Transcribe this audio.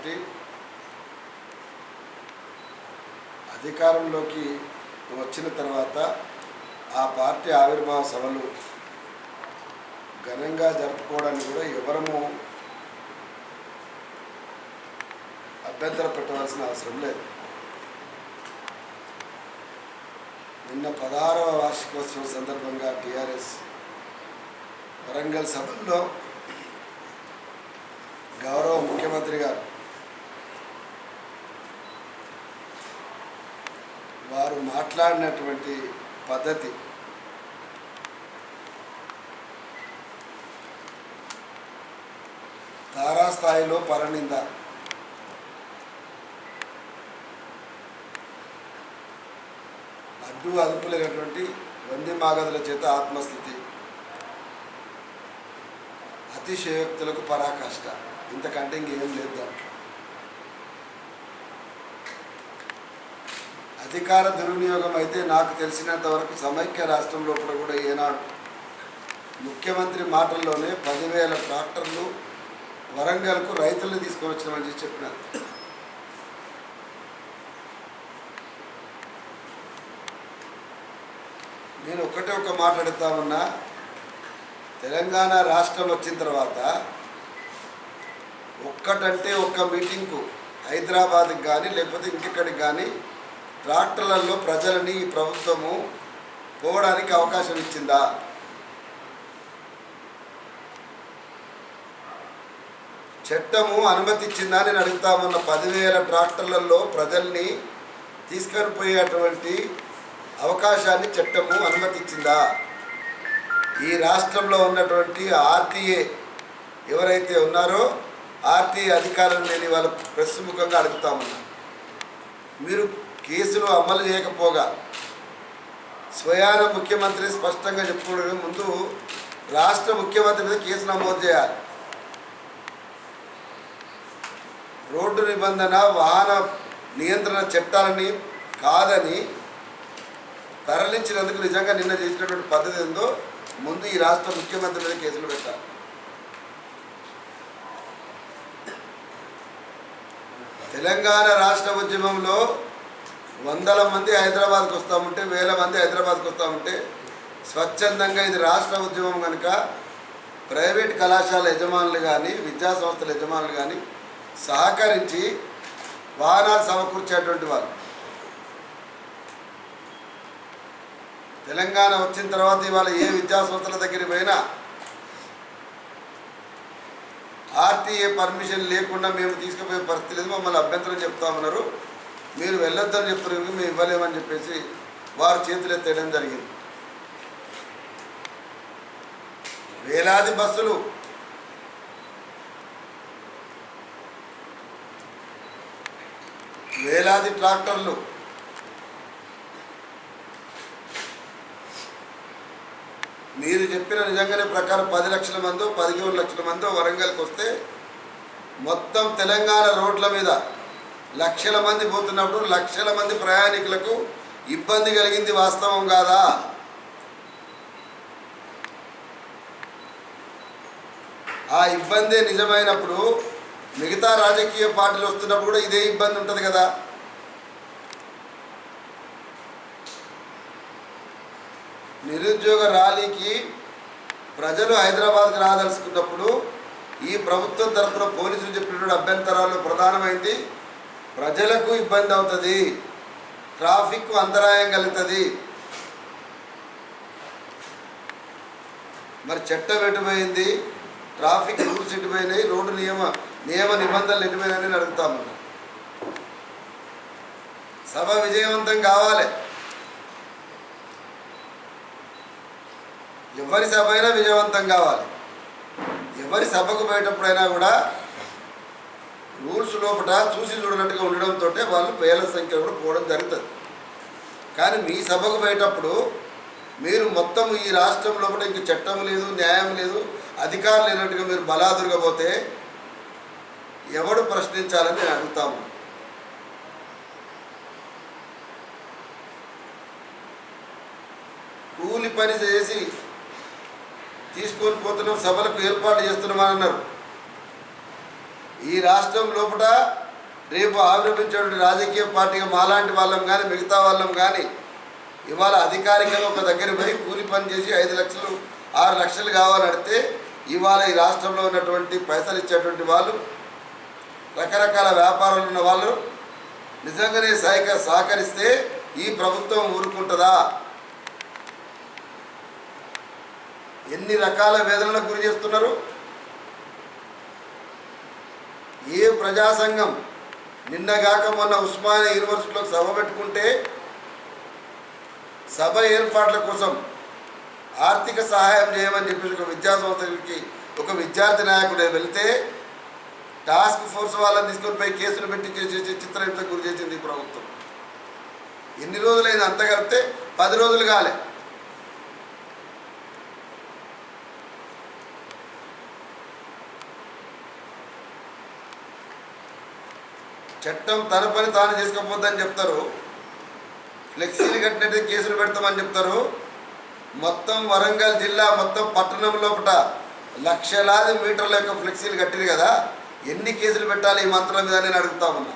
Party అధికారంలోకి వచ్చిన తర్వాత ఆ పార్టీ ఆవిర్భావ సభలు ఘనంగా జరుపుకోవడానికి కూడా ఎవరము అభ్యంతరం పెట్టవలసిన అవసరం లేదు. నిన్న 16వ వార్షికోత్సవం సందర్భంగా టీఆర్ఎస్ వరంగల్ సభల్లో గౌరవ ముఖ్యమంత్రి గారు వారు మాట్లాడినటువంటి పద్ధతి తారాస్థాయిలో పరనింద. అడ్డు అదుపులేనటువంటి వంది మాగదుల చేత ఆత్మస్థితి, అతిశయోక్తులకు పరాకాష్ట, ఇంతకంటే ఇంకేం లేదు దాంట్లో. అధికార దుర్వినియోగం అయితే నాకు తెలిసినంత వరకు సమైక్య రాష్ట్రం లోపల కూడా ఏనాడు ముఖ్యమంత్రి మాటల్లోనే 10,000 ట్రాక్టర్లు వరంగల్కు రైతులను తీసుకొని వచ్చినామని చెప్పినారు. నేను ఒక మాట అడుగుతా ఉన్నా, తెలంగాణ రాష్ట్రం వచ్చిన తర్వాత ఒక్కటంటే ఒక్క మీటింగ్కు హైదరాబాద్కి కానీ లేకపోతే ఇంకెక్కడికి కానీ ట్రాక్టర్లలో ప్రజలని ఈ ప్రభుత్వము పోవడానికి అవకాశం ఇచ్చిందా? చట్టము అనుమతి ఇచ్చిందా నేను అడుగుతామన్న. 10,000 ట్రాక్టర్లలో ప్రజల్ని తీసుకొని పోయేటువంటి అవకాశాన్ని చట్టము అనుమతి ఇచ్చిందా? ఈ రాష్ట్రంలో ఉన్నటువంటి ఆర్టీఏ ఎవరైతే ఉన్నారో ఆర్టీఏ అధికారులు నేను వాళ్ళ ప్రెస్ ముఖంగా అడుగుతామన్నా, మీరు కేసులు అమలు చేయకపోగా స్వయాన ముఖ్యమంత్రి స్పష్టంగా చెప్పుకోవడం ముందు రాష్ట్ర ముఖ్యమంత్రి మీద కేసు నమోదు చేయాలి. రోడ్డు నిబంధన వాహన నియంత్రణ చట్టాలని కాదని తరలించినందుకు నిజంగా నిన్న చేసినటువంటి పద్ధతి ఏందో ముందు ఈ రాష్ట్ర ముఖ్యమంత్రి మీద కేసులు పెట్టాలి. తెలంగాణ రాష్ట్ర ఉద్యమంలో 100ల మంది హైదరాబాద్కు వస్తామంటే 1000 మంది హైదరాబాద్కు వస్తామంటే స్వచ్ఛందంగా ఇది రాష్ట్ర ఉద్యమం కనుక ప్రైవేట్ కళాశాల యజమానులు కానీ విద్యా సంస్థల యజమానులు కానీ సహకరించి వాహనాలు సమకూర్చేటువంటి వాళ్ళు. తెలంగాణ వచ్చిన తర్వాత ఇవాళ ఏ విద్యా సంస్థల దగ్గరికి పోయినా ఆర్టీఏ పర్మిషన్ లేకుండా మేము తీసుకుపోయే పరిస్థితి లేదు, మమ్మల్ని అభ్యంతరం చెప్తా ఉన్నారు, మీరు వెళ్ళొద్దని చెప్తున్నారు, మేము ఇవ్వలేమని చెప్పేసి వారు చేతులు ఎత్తేయడం జరిగింది. వేలాది బస్సులు వేలాది ట్రాక్టర్లు మీరు చెప్పిన నిజంగానే ప్రకారం 10 లక్షల మందో 17 లక్షల మందో వరంగల్కి వస్తే మొత్తం తెలంగాణ రోడ్ల మీద లక్షల మంది పోతున్నప్పుడు లక్షల మంది ప్రయాణికులకు ఇబ్బంది కలిగింది వాస్తవం కాదా? ఆ ఇబ్బందే నిజమైనప్పుడు మిగతా రాజకీయ పార్టీలు వస్తున్నప్పుడు కూడా ఇదే ఇబ్బంది ఉంటుంది కదా. నిరుద్యోగ ర్యాలీకి ప్రజలు హైదరాబాద్కి రాదలుచుకున్నప్పుడు ఈ ప్రభుత్వం తరఫున పోలీసులు చెప్పినటువంటి అభ్యంతరాలు ప్రధానమైంది ప్రజలకు ఇబ్బంది అవుతుంది, ట్రాఫిక్ అంతరాయం కలుగుతుంది. మరి చట్టం ఎటుపోయింది, ట్రాఫిక్ రూల్స్ ఎటుపోయినాయి, రోడ్డు నియమ నిబంధనలు ఎటుపోయినాయని అడుగుతాము. సభ విజయవంతం కావాలి. ఎవరి సభ అయినా విజయవంతం కావాలి. ఎవరి సభకు పోయేటప్పుడైనా కూడా రూల్స్ లోపల చూసి చూడనట్టుగా ఉండడంతో వాళ్ళు వేల సంఖ్యలో కూడా పోవడం జరుగుతుంది. కానీ మీ సభకు పోయేటప్పుడు మీరు మొత్తం ఈ రాష్ట్రం లోపల ఇంక చట్టం లేదు, న్యాయం లేదు, అధికారం లేనట్టుగా మీరు బలాదురుగా పోతే ఎవడు ప్రశ్నించాలని నేను అడుగుతాము. కూలి పని చేసి తీసుకొని పోతున్నాం, సభలకు ఏర్పాటు చేస్తున్నామని అన్నారు. ఈ రాష్ట్రం లోపల రేపు ఆవిర్భవించేటువంటి రాజకీయ పార్టీగా మాలాంటి వాళ్ళం కానీ మిగతా వాళ్ళం కానీ ఇవాళ అధికారికంగా ఒక దగ్గర పోయి కూలి పని చేసి 5 లక్షలు 6 లక్షలు కావాలంటే ఇవాళ ఈ రాష్ట్రంలో ఉన్నటువంటి పైసలు ఇచ్చేటువంటి వాళ్ళు రకరకాల వ్యాపారాలు ఉన్న వాళ్ళు నిజంగానే సహకరిస్తే ఈ ప్రభుత్వం ఊరుకుంటుందా? ఎన్ని రకాల వేదనలకు గురి చేస్తున్నారు. ఏ ప్రజా సంఘం నిన్నగాక మొన్న ఉస్మానియా యూనివర్సిటీలో సభ పెట్టుకుంటే సభ ఏర్పాట్ల కోసం ఆర్థిక సహాయం చేయమని చెప్పేసి ఒక విద్యా సంస్థలకి ఒక విద్యార్థి నాయకుడు వెళ్తే టాస్క్ ఫోర్స్ వాళ్ళని తీసుకొని పోయి కేసులు పెట్టి చేసి చిత్రహింసకు గురి చేసింది ఈ ప్రభుత్వం. ఎన్ని రోజులైంది? అంత కలిపితే 10 రోజులు కాలే. చట్టం తన పని తాను చేసుకోపోద్దని చెప్తారు, ఫ్లెక్సీలు కట్టినట్టు కేసులు పెడతామని చెప్తారు. మొత్తం వరంగల్ జిల్లా మొత్తం పట్టణం లోపల లక్షలాది మీటర్ల యొక్క ఫ్లెక్సీలు కట్టిరు కదా, ఎన్ని కేసులు పెట్టాలి ఈ మంత్రం మీద నేను అడుగుతా ఉన్నా.